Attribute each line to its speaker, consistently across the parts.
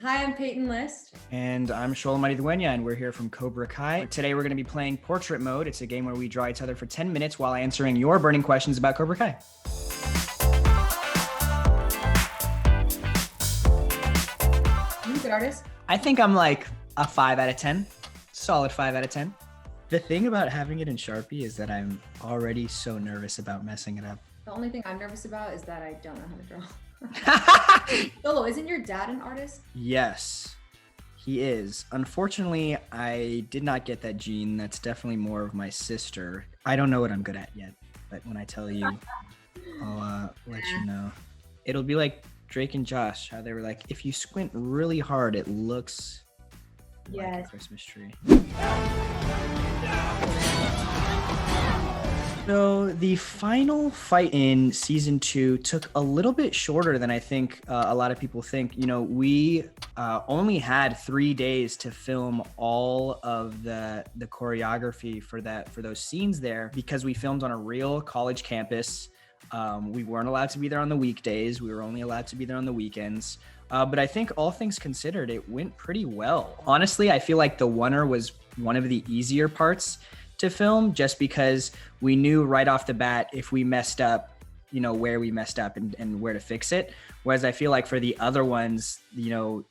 Speaker 1: Hi, I'm Peyton List.
Speaker 2: And I'm Xolo Maridueña, and we're here from Cobra Kai. Today we're going to be playing Portrait Mode. It's a game where we draw each other for 10 minutes while answering your burning questions about Cobra Kai.
Speaker 1: You a good artist?
Speaker 2: I think I'm like a 5 out of 10. Solid 5 out of 10. The thing about having it in Sharpie is that I'm already so nervous about messing it up.
Speaker 1: The only thing I'm nervous about is that I don't know how to draw. Xolo, isn't your dad an artist?
Speaker 2: Yes, he is. Unfortunately, I did not get that gene. That's definitely more of my sister. I don't know what I'm good at yet, but when I tell you, I'll let you know. It'll be like Drake and Josh, how they were like, if you squint really hard, it looks like a Christmas tree. So the final fight in season 2 took a little bit shorter than I think a lot of people think. You know, we only had 3 days to film all of the choreography for those scenes there because we filmed on a real college campus. We weren't allowed to be there on the weekdays. We were only allowed to be there on the weekends. But I think all things considered, it went pretty well. Honestly, I feel like the oneer was one of the easier parts to film just because we knew right off the bat if we messed up, you know, where we messed up and where to fix it. Whereas I feel like for the other ones, you know,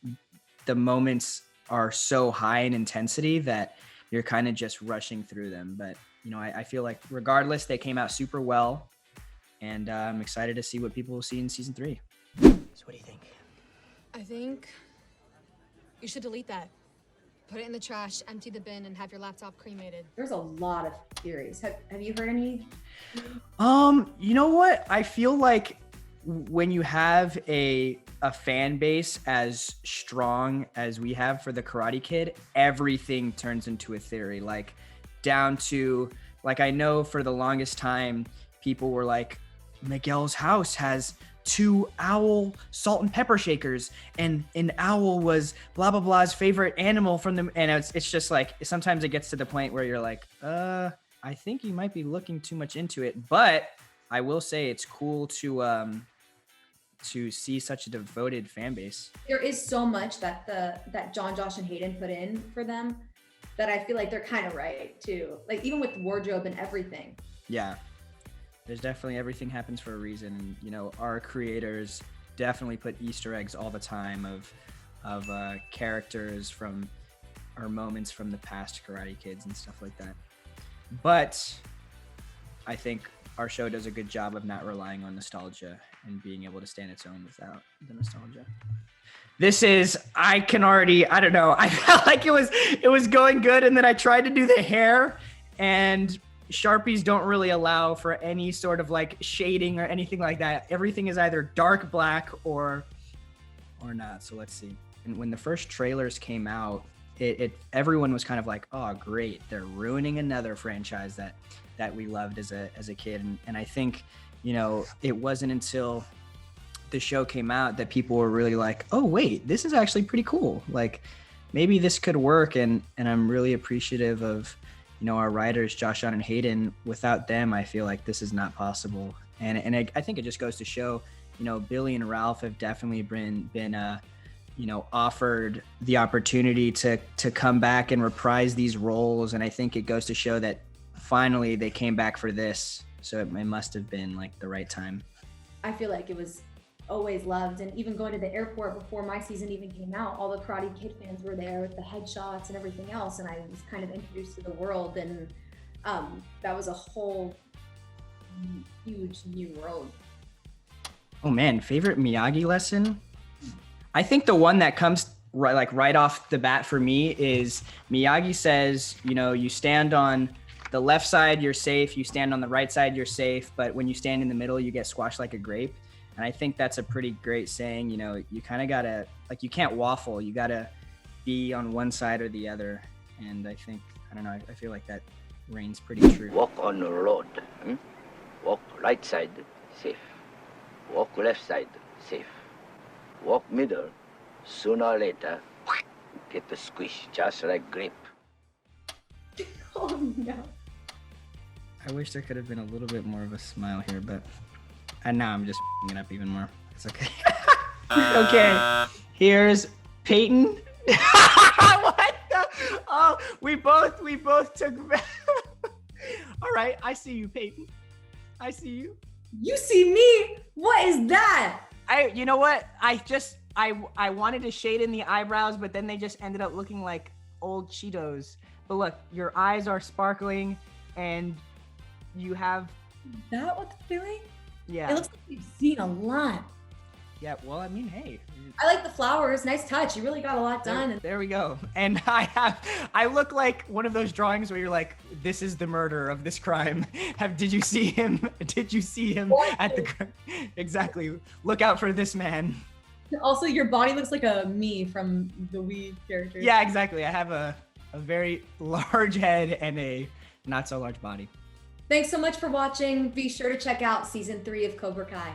Speaker 2: the moments are so high in intensity that you're kind of just rushing through them. But, you know, I feel like regardless, they came out super well. And I'm excited to see what people will see in season 3. So what do you think?
Speaker 3: I think you should delete that. Put it in the trash, empty the bin, and have your laptop cremated.
Speaker 1: There's a lot of theories. Have you heard any?
Speaker 2: You know what? I feel like when you have a fan base as strong as we have for the Karate Kid, everything turns into a theory. Like down to, like, I know for the longest time, people were like, Miguel's house has 2 owl salt and pepper shakers, and an owl was blah blah blah's favorite animal from them. And it's just like sometimes it gets to the point where you're like, I think you might be looking too much into it. But I will say it's cool to see such a devoted fan base.
Speaker 1: There is so much that John, Josh, and Hayden put in for them that I feel like they're kind of right too. Like even with wardrobe and everything.
Speaker 2: Yeah. There's definitely everything happens for a reason. And, you know, our creators definitely put Easter eggs all the time of characters from our moments from the past Karate Kids and stuff like that. But I think our show does a good job of not relying on nostalgia and being able to stand its own without the nostalgia. This is, I don't know. I felt like it was going good. And then I tried to do the hair, and Sharpies don't really allow for any sort of like shading or anything like that. Everything is either dark black or not. So let's see. And when the first trailers came out, everyone was kind of like, oh great, they're ruining another franchise that we loved as a kid. And I think, you know, it wasn't until the show came out that people were really like, oh wait, this is actually pretty cool. Like maybe this could work. And I'm really appreciative of, you know, our writers, Josh, John, and Hayden. Without them, I feel like this is not possible. And I think it just goes to show, you know, Billy and Ralph have definitely been you know, offered the opportunity to come back and reprise these roles. And I think it goes to show that finally they came back for this. So it must have been like the right time.
Speaker 1: I feel like it was always loved, and even going to the airport before my season even came out, all the Karate Kid fans were there with the headshots and everything else, and I was kind of introduced to the world, and that was a whole huge new world.
Speaker 2: Oh man, favorite Miyagi lesson? I think the one that comes right off the bat for me is Miyagi says, you know, you stand on the left side, you're safe. You stand on the right side, you're safe. But when you stand in the middle, you get squashed like a grape. And I think that's a pretty great saying. You know, you kind of got to, like, you can't waffle. You got to be on one side or the other. And I think, I don't know, I feel like that reigns pretty true.
Speaker 4: Walk on the road. Walk right side, safe. Walk left side, safe. Walk middle. Sooner or later, get the squish, just like grape.
Speaker 1: Oh no.
Speaker 2: I wish there could have been a little bit more of a smile here, but and now I'm just it up even more. It's okay. Okay, here's Peyton. What the? Oh, we both took. All right, I see you, Peyton. I see you.
Speaker 1: You see me? What is that?
Speaker 2: You know what? I wanted to shade in the eyebrows, but then they just ended up looking like old Cheetos. But look, your eyes are sparkling, and you have.
Speaker 1: Is that what they're doing?
Speaker 2: Yeah.
Speaker 1: It looks like we've seen a lot.
Speaker 2: Yeah. Well, I mean, hey.
Speaker 1: I like the flowers. Nice touch. You really got a lot done.
Speaker 2: There we go. And I look like one of those drawings where you're like, this is the murderer of this crime. Did you see him? Did you see him at the crime? Exactly. Look out for this man.
Speaker 1: Also, your body looks like a me from the Wii character.
Speaker 2: Yeah, exactly. I have a very large head and a not so large body.
Speaker 1: Thanks so much for watching. Be sure to check out season 3 of Cobra Kai.